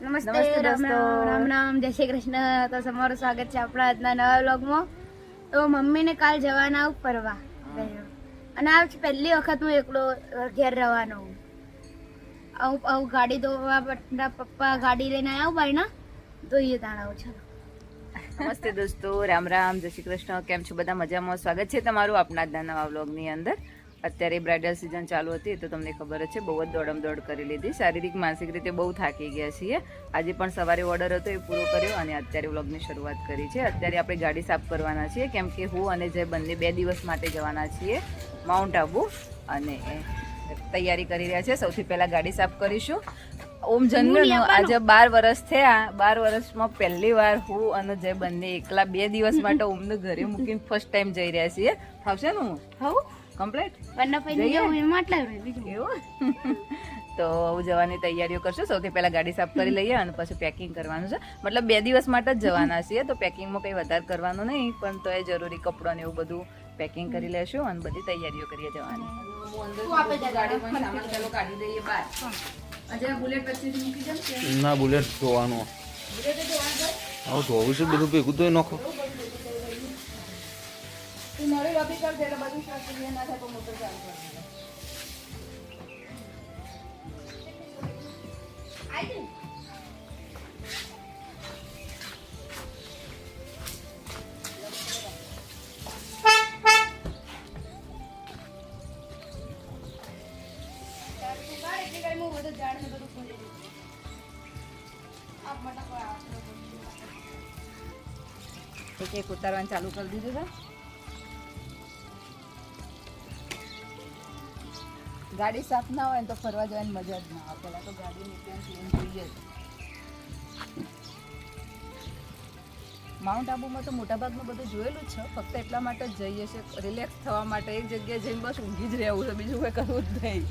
નમસ્તે દોસ્તો, રામ રામ, જય શ્રી કૃષ્ણ. તો તમારું સ્વાગત છે આપણા આજના નવા વ્લોગમાં. તો મમ્મીને કાલ જવાના આવું ફરવા અને આ પહેલી વખત હું એકલો ઘેર રહેવાનો આવું ગાડી ધોવા પપ્પા ગાડી લઈને આવ્યા ભાઈ ના જોઈએ તાણ આવું છે. નમસ્તે દોસ્તો, રામ રામ, જય શ્રી કૃષ્ણ. કેમ છો બધા? મજામાં? સ્વાગત છે તમારું આપણા આજના નવા વ્લોગની અંદર. અત્યારે બ્રાઇડલ સિઝન ચાલુ હતી તો તમને ખબર જ છે, બહુ જ દોડ કરી લીધી. શારીરિક માનસિક રીતે બહુ થાકી ગયા છીએ. આજે પણ સવારે ઓર્ડર હતો એ પૂરો કર્યો અને અત્યારે વ્લોગની શરૂઆત કરી છે. અત્યારે આપણે ગાડી સાફ કરવાના છીએ કેમ કે હું અને જય બંને 2 દિવસ માટે જવાના છીએ માઉન્ટ આબુ અને તૈયારી કરી રહ્યા છે. સૌથી પહેલા ગાડી સાફ કરીશું. ઓમ જન્મનો આજે 12 વર્ષ થયા. 12 વર્ષમાં પહેલી વાર હું અને જય બંને એકલા 2 દિવસ માટે ઓમને ઘરે મૂકીને ફર્સ્ટ ટાઈમ જઈ રહ્યા છીએ. ફાવશે ને? હું કમ્પ્લીટ તો જવાની તૈયારીઓ કરશું. સૌથી પહેલા ગાડી સાફ કરી લઈએ અને પછી પેકિંગ કરવાનું છે. મતલબ 2 દિવસ માટે જ જવાના છીએ તો પેકિંગમાં કંઈ વધારે કરવાનું નહીં, પણ તો એ જરૂરી કપડાં ને એવું બધું પેકિંગ કરી લેશું અને બધી તૈયારીઓ કરીએ જવાની. ના બુલેટ ધોવાનો ધોવું છે બધું ભેગું તો નાખો. એક ઉતારવાનું ચાલુ કરી દીધું છે. ગાડી સાફ ના હોય ને તો ફરવા જવાની મજા જ ના આવે. પેલા તો ગાડી નીકળીને જોઈએ જ. માઉન્ટ આબુમાં તો મોટાભાગનું બધું જોયેલું જ છે, ફક્ત એટલા માટે જ જઈએ છીએ રિલેક્સ થવા માટે. એક જગ્યાએ જઈને બસ ઊંઘી જ રહેવું છે, બીજું કંઈ કરવું જ નહીં.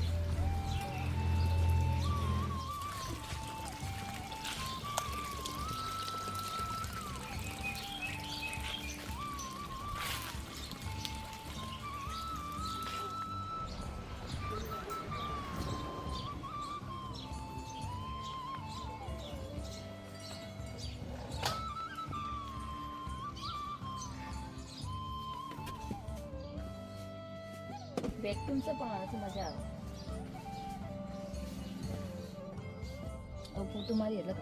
વેક્યુમ છે પણ આનાથી મજા આવે. પોતું મારી એટલે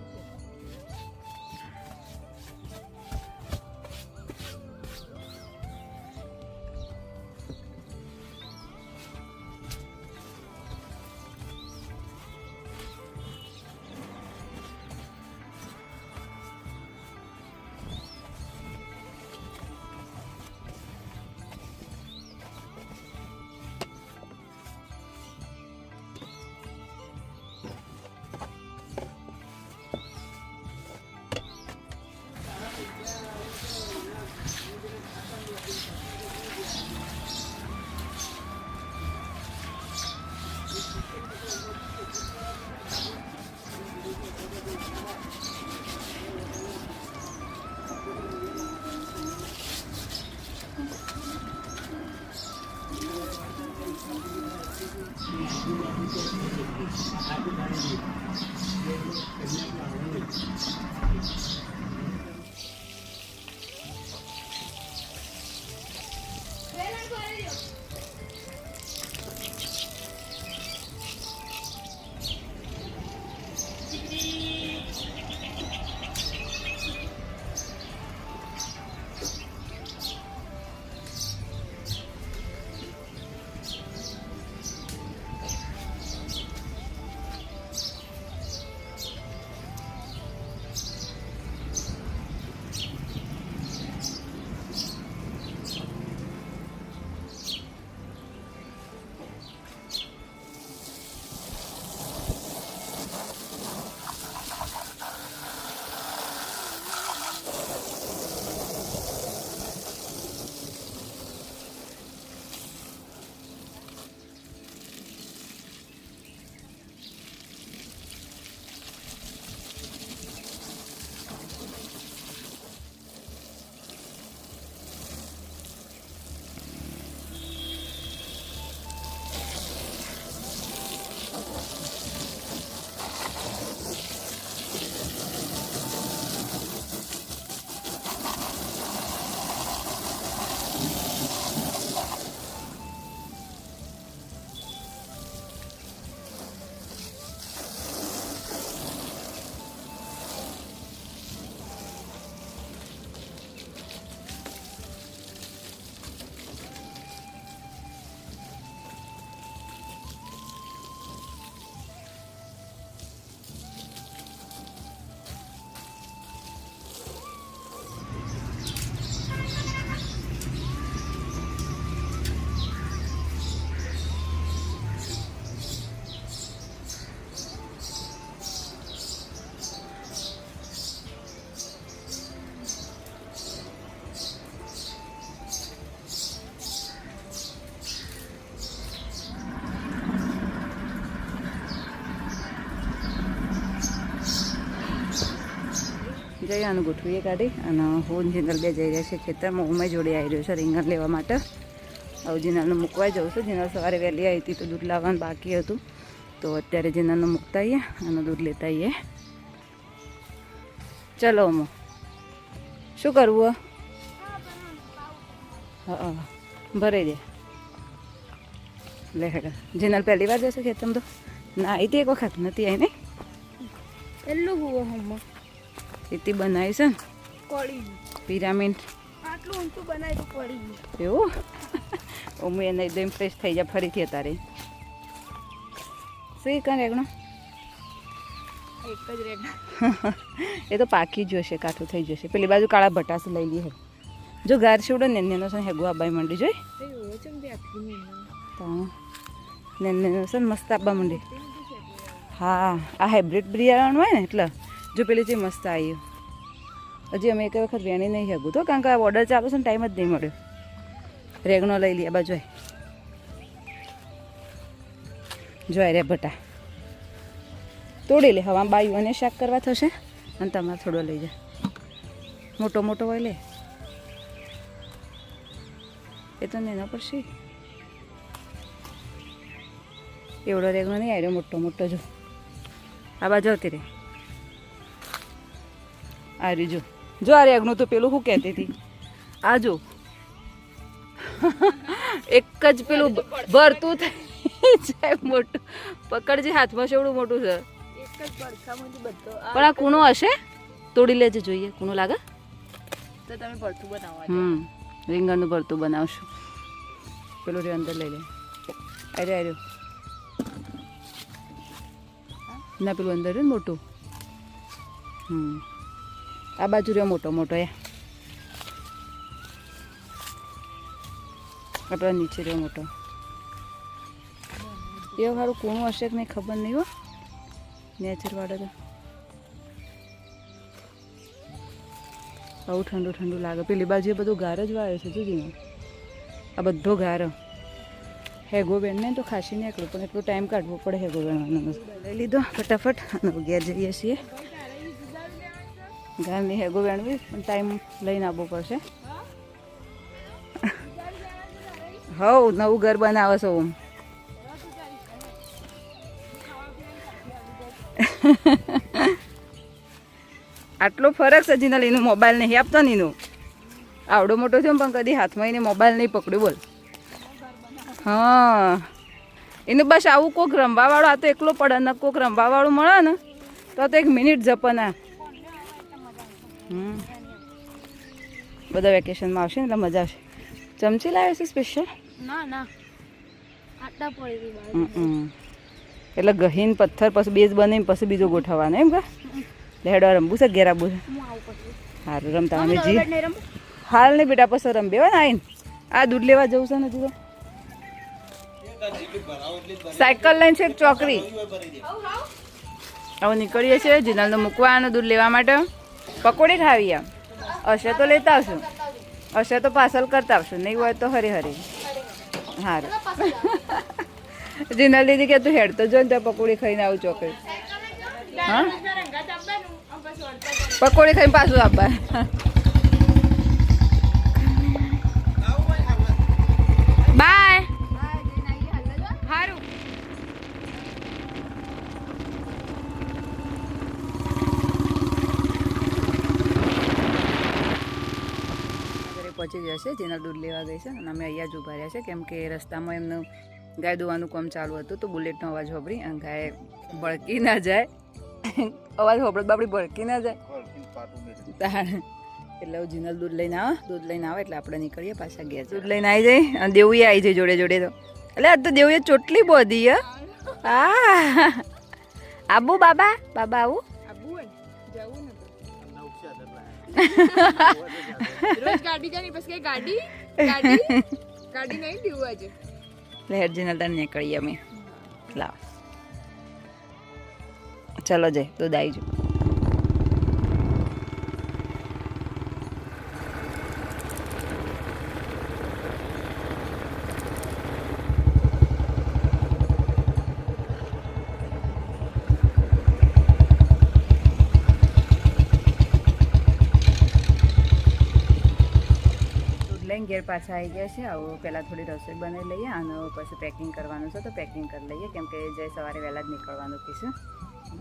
જઈ આનું ગોઠવીએ કાઢી અને હું જીનલ બે જઈ રહ્યા છે ખેતરમાં. ઉમે જોડે આવી રહ્યો છે રીંગણ લેવા માટે. હવે જીનલને મૂકવા જાઉં છું. જીનલ સવારે વહેલી આવી હતી તો દૂધ લાવવાનું બાકી હતું, તો અત્યારે જીનલને મૂકતા આવીએ અને દૂધ લેતા આવીએ. ચલો અમો, શું કરવું? હા, ભરાઈ દે. લે હેડ. જીનલ પહેલી વાર જશે ખેતરમાં? તો ના આવી હતી એક વખત, નથી આવી નહીં? એટલું હુવો હમણાં ઇતિ બનાવી છે ને પડી પિરામિડ. આટલું ઊંચું બનાવ્યું પડી એવું? હું એને એકદમ ફ્રેશ થઈ જાય ફરીથી અત્યારે. શું કાં રેગણો? એક જ રેગા. એ તો પાકી જશે, કાઠું થઈ જશે. પેલી બાજુ કાળા ભટાસ લઈ લઈએ. જો ગાર છોડો ને એનો છે ને હેગો આબાઈ મંડી જોઈ નેનો છે ને મસ્ત આબા મંડી. હા, આ હાઇબ્રિડ બિયારણ હોય ને એટલે જો પેલી જે મસ્ત આવ્યું. હજી અમે એક વખત વેણી નહીં હેગું તો, કારણ કે આ ઓર્ડર ચાલુ છે ને ટાઈમ જ નહીં મળ્યો. રેગણો લઈ લઈએ બાજુ જોઈ રે ભટા તોડી લે. હવા બાયું અને શાક કરવા થશે અને તમારે થોડો લઈ જાય. મોટો મોટો હોય લે, એ તો એના પર છે. એવડો રેગણો નહીં આવ્યો, મોટો મોટો જો. આ બાજુ આવતી રે. આ રહ્યું જો. જો આ રેગણું તો પેલું શું કહેતી હતી, આ જો એક જ પેલું ભરતું થઈ જાય મોટું. પકડજે હાથમાં છે એવડું મોટું છે. પણ આ કૂણો હશે, તોડી લેજે જોઈએ. કૂણો લાગે તો તમે ભરતું બનાવવા. રીંગણનું ભરતું બનાવશું. પેલું રે અંદર લઈ લે. અરે અરે ના, પેલું અંદર ને મોટું. આ બાજુ રહ્યો મોટો મોટો. આપણા નીચે રહ્યો મોટો. એ સારું કૂણું હશે કે નહીં ખબર નહીં હો. નેચર વાળો તો આવું ઠંડુ ઠંડુ લાગે. પેલી બાજુ એ બધું ગાર જ વાળે છે જોજી. આ બધો ગાર. હેગો બેનને તો ખાસી નીકળ્યું, પણ એટલો ટાઈમ કાઢવો પડે હેગો બેનવાનો. લઈ લીધો ફટાફટ અને ઘેર જઈએ છીએ. ઘરની હેગો બેનવી પણ ટાઈમ લઈને આવવો પડશે. હવ નવું ઘર બનાવે છે ઓમ. આટલો ફરક છે જીનલ. એનું મોબાઈલ નહીં આપતો ને એનું. આવડો મોટો થયો પણ કદી હાથમાં એને મોબાઈલ નહીં પકડ્યું. બોલ. હા, એનું બસ આવું કોક રમવાવાળું. આ તો એકલો પડે ને કોક રમવાવાળું મળે ને તો એક મિનિટ જપના. બધા વેકેશનમાં આવશે ને એટલે મજા આવશે. ચમચી લાવે છે સ્પેશિયલ? ના ના, આટા પડી ગઈ. એટલે ગહીન પથ્થર પછી બેઝ બનાવીને પછી બીજો ગોઠવવાનો એમ કા? લેડવા રમવું છે, ઘેર આવવું છે. સારું રમતા અમે જી. હાલ નહીં બેટા, પછી રમબે હોય ને આવીને. આ દૂધ લેવા જવું છે ને હજુ તો. સાયકલ લઈને છે ચોકડી. હવે નીકળીએ છીએ જીનલને મૂકવા અને દૂધ લેવા માટે. પકોડી ખાવી આમ હશે તો લેતા આવશું, હશે તો પાર્સલ કરતા આવશું, નહીં હોય તો હરી હરી. સારું. જીનલ દીદી કે તું હેડ તો જો ને ત્યાં પકોડી ખાઈને આવું ચોકડી. હા, પકોડી ખાઈને પાછું આપવા. બાય. સારું. પહોંચી જશે. જેના દૂધ લેવા ગઈ છે અને અમે અહીંયા જ ઊભા રહ્યા છે, કેમ કે રસ્તામાં એમનું ગાય દોવાનું કામ ચાલુ હતું. તો બુલેટનો અવાજ હોબળી અને ગાય ભડકી ના જાય. અવાજ હોબળત બાપડી ભડકી ના જાય. એટલે હું જીનલ દૂધ લઈને આવે એટલે આપણે નીકળીએ પાછા ઘેર. દૂધ લઈને આવી જાય અને દેવું આવી જાય જોડે જોડે. તો એટલે આજ તો દેવું ચોટલી બોધી. હા, આબુ બાબા આવું. રોજ ગાડી જાની બસ કે ગાડી નહીં પીવું આજે. લહેર જીનલ તાર નીકળીએ અમે. લાવ ચલો જય દૂધ આવી જો. જઈને ઘેર પાછા આવી ગયા છે. આવું પહેલાં થોડી રસોઈ બનાવી લઈએ અને પછી પેકિંગ કરવાનું છે તો પેકિંગ કરી લઈએ, કેમ કે જય સવારે વહેલા જ નીકળવાનું કીશું.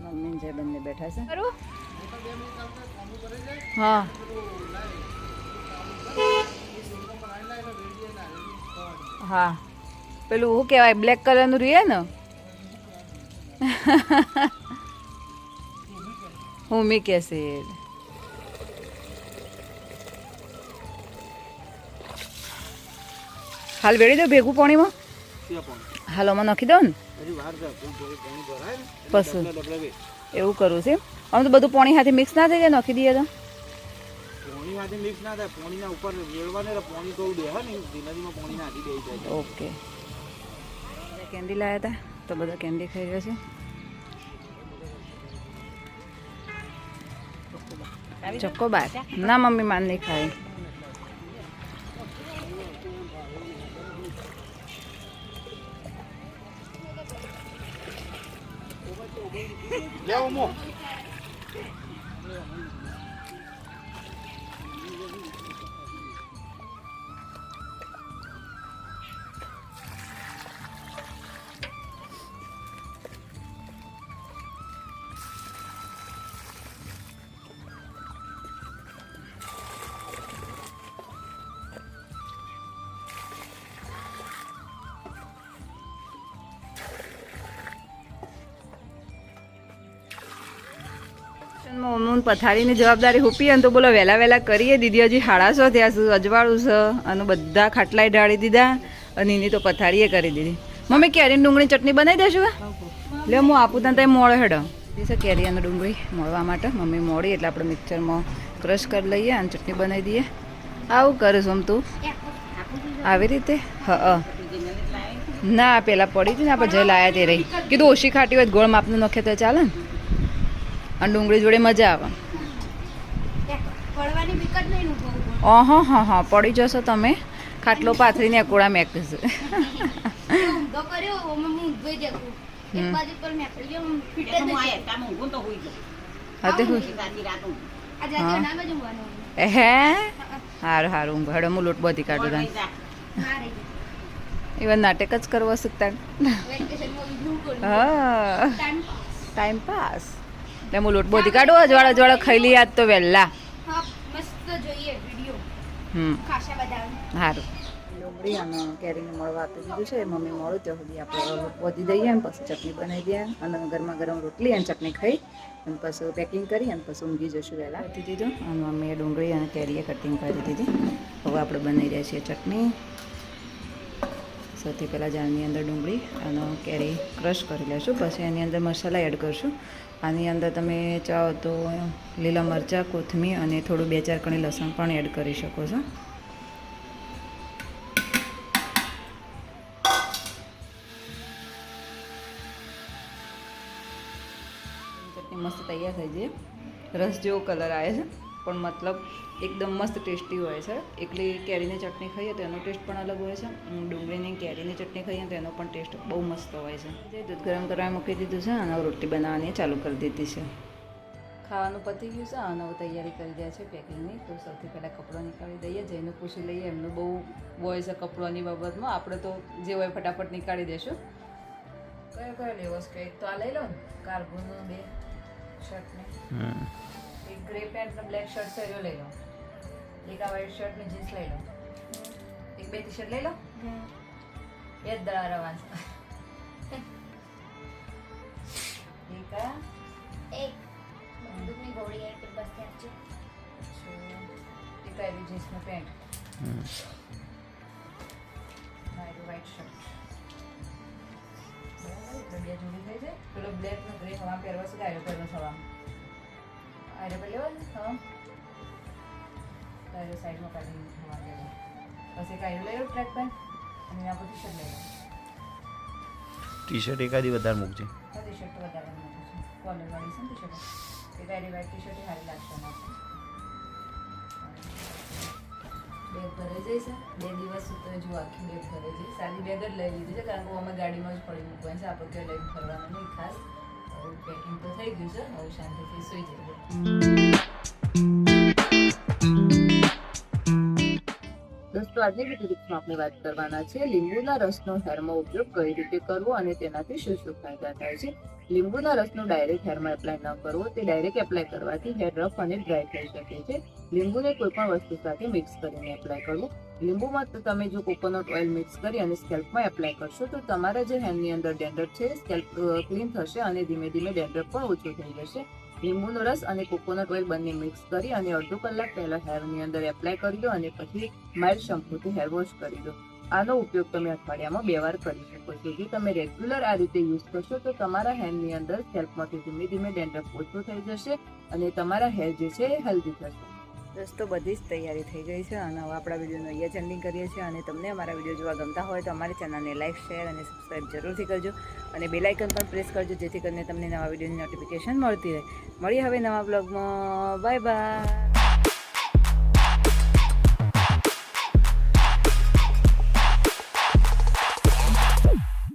મમ્મી જય બંને બેઠા છે. હા હા પેલું શું કહેવાય બ્લેક કલરનું રીએ ને હુમિક એસિડ. હાલ વેડી દો ભેગું પાણીમાં. હાલ આમાં નાખી દો ને પછી એવું કરવું છે. આમ તો બધું પાણી સાથે મિક્સ ના થઈ જાય નાખી દઈએ તો પાણી સાથે મિક્સ ના થાય, પાણીના ઉપર રેડવાને પાણી થોડું દે ને ધીનાધીમાં પાણી નાખી દે જાય. ઓકે. કેન્ડી લાવ્યા હતા તો બધા કેન્ડી ખાઈ રહ્યો છે. ચોકોબાર ના મમ્મી માન નહીં ખાય. લેવો મો પથારીની જવાબદારી હુપી અને તો બોલો વહેલા વહેલા કરીએ. દીદી હજી 6:30 ત્યાં સુધી અજવાળું છે અને બધા ખાટલાએ ઢાળી દીધા અને એની તો પથારીએ કરી દીધી. મમ્મી કેરીની ડુંગળી ચટણી બનાવી દેશું? લે હું આપું તને ત્યાં મોડો હેડો છે કેરી અને ડુંગળી મોળવા માટે. મમ્મી મોડી એટલે આપણે મિક્સરમાં ક્રશ કરી લઈએ અને ચટણી બનાવી દઈએ. આવું કરીશ આમ તું આવી રીતે? હા ના પેલા પડી હતી ને આપણે જઈ લાયા તે રહી. કીધું ઓછી ખાટી હોય ગોળ માપનું નાખે તો ચાલે ને, અને ડુંગળી જોડે મજા આવે. હા હા હા પડી જશો તમે. ખાટલો પાથરીને એકોડા મેકશે. હે હારું હારું ઊંઘ હડો હું લોટ બધી કાઢું. ઇવન નાટક જ કરવા શીખતા. હા ટાઈમ પાસ. એટલે હું લોટ બધી કાઢું અજવાળા અજવાળા ખાઈ લઈએ આજ તો વહેલા. સારું. ડુંગળી અને કેરીને મળવા આપી દીધું છે. મમ્મી મળું ત્યાં સુધી આપણે લોટ વધી દઈએ અને પછી ચટણી બનાવી દઈએ અને ગરમા ગરમ રોટલી અને ચટણી ખાઈ અને પછી પેકિંગ કરી અને પછી ઊંઘી જશું વહેલા. આપી દીધું અને મમ્મીએ ડુંગળી અને કેરીએ કટિંગ કરી દીધી. હવે આપણે બનાવી રહ્યા છીએ ચટણી. સૌથી પહેલાં જારની અંદર ડુંગળી અને કેરી ક્રશ કરી લઈશું, પછી એની અંદર મસાલા એડ કરીશું. આની અંદર તમે ચાહો તો લીલા મરચાં, કોથમીર અને થોડું 2-4 કણી લસણ પણ એડ કરી શકો છો. ચટણી મસ્ત તૈયાર થઈ જાય. રસ જેવો કલર આવે છે પણ મતલબ એકદમ મસ્ત ટેસ્ટી હોય છે. એકલી કેરીની ચટણી ખાઈએ તો એનો ટેસ્ટ પણ અલગ હોય છે. ડુંગળીની કેરીની ચટણી ખાઈએ તો એનો પણ ટેસ્ટ બહુ મસ્ત હોય છે. દૂધ ગરમ કરવા મૂકી દીધું છે અને રોટલી બનાવવાની ચાલુ કરી દીધી છે. ખાવાનું પતી ગયું છે અને હવે તૈયારી કરી રહ્યા છે પેકિંગની. તો સૌથી પહેલાં કપડો નીકાળી દઈએ. જઈને પૂછી લઈએ, એમનું બહુ હોય છે કપડાની બાબતમાં. આપણે તો જે હોય ફટાફટ નીકાળી દઈશું. કયો લેવો છે? એક તો આ લઈ લો ને, કાર્ગોનો 2 શર્ટને, એક ગ્રે પેન્ટ ને બ્લેક શર્ટ છે લઈ લો, એક આ વ્હાઈટ શર્ટ ને જીન્સ લઈ લો, એક 2 ટી-શર્ટ લઈ લો. એ જ દળા રવાન છે. એક આ એક બંદૂકની ગોળી એક બસ ત્યાં છે. એક આ જીન્સનું પેન્ટ, મારું વ્હાઈટ શર્ટ. બે જોડી થઈ જાય. પેલો બ્લેક ને ગ્રે હવા પહેરવા છે, ગાયો પહેરવા હવા આરે પર લેવો ને. હા ગાયો સાઈડમાં કાઢી હવા પહેરવા. પછી ગાયો લઈ લો ટ્રેક પેન્ટ અને એના પર ટી-શર્ટ લઈ લો. ટી-શર્ટ એકાદી વધારે મૂકજે. હા ટી-શર્ટ તો વધારે મૂકું છું. કોલરવાળી છે ને ટી-શર્ટ. એ ગાડી વ્હાઈટ ટી-શર્ટ સારી લાગશે મારે. બેગ ભરાઈ જઈશ. 2 દિવસ તો જો આખી બેગ ભરાઈ જઈશ. સારી બેગ જ લઈ લીધી છે કારણ કે અમે ગાડીમાં જ પડી મૂકવાની છે. આપણે ક્યાં લઈને ફરવાનું નહીં ખાસ. પેકિંગ તો થઈ ગયું છે. હવે શાંતિથી સૂઈ જઈએ. દોસ્તો આજની વિડીયો ટિપ્સમાં આપણે વાત કરવાના છે લીંબુના રસનો હેરમાં ઉપયોગ કઈ રીતે કરવો અને તેનાથી શું શું ફાયદા થાય છે. લીંબુના રસનો ડાયરેક્ટ હેરમાં એપ્લાય ન કરવો. તે ડાયરેક્ટ એપ્લાય કરવાથી હેર રફ અને ડ્રાય થઈ શકે છે. લીંબુને કોઈ પણ વસ્તુ સાથે મિક્સ કરીને એપ્લાય કરવું. લીંબુમાં તો તમે જો કોકોનટ ઓઇલ મિક્સ કરી અને સ્કેલ્પમાં એપ્લાય કરશો તો તમારા જે હેરની અંદર ડેન્ડ્રફ છે સ્કેલ્પ ક્લીન થશે અને ધીમે ધીમે ડેન્ડ્રફ પણ ઓછો થઈ જશે. લીંબુનો રસ અને કોકોનટ ઓઇલ બંને મિક્સ કરી અને અડધો કલાક પહેલા હેરની અંદર એપ્લાય કરી દો અને પછી માઇલ્ડ શેમ્પૂથી હેર વોશ કરી દો. આનો ઉપયોગ તમે અઠવાડિયામાં 2 વાર કરી શકો છો. જો તમે રેગ્યુલર આ રીતે યુઝ કરશો તો તમારા હેરની અંદર સ્કેલ્પમાંથી ધીમે ધીમે ડેન્ડ્રફ ઓછો થઈ જશે અને તમારા હેર જે છે એ હેલ્ધી થશે. દોસ્તો બધી જ તૈયારી થઈ ગઈ છે અને હવે આપણા વિડીયોનું અહીંયા જ એન્ડિંગ કરીએ છીએ. અને તમને અમારા વિડીયો જોવા ગમતા હોય તો અમારી ચેનલને લાઇક, શેર અને સબસ્ક્રાઈબ જરૂરથી કરજો અને બેલ આઇકન પણ પ્રેસ કરજો જેથી કરીને તમને નવા વિડીયોની નોટિફિકેશન મળતી રહે. મળીએ હવે નવા બ્લોગમાં. Bye bye.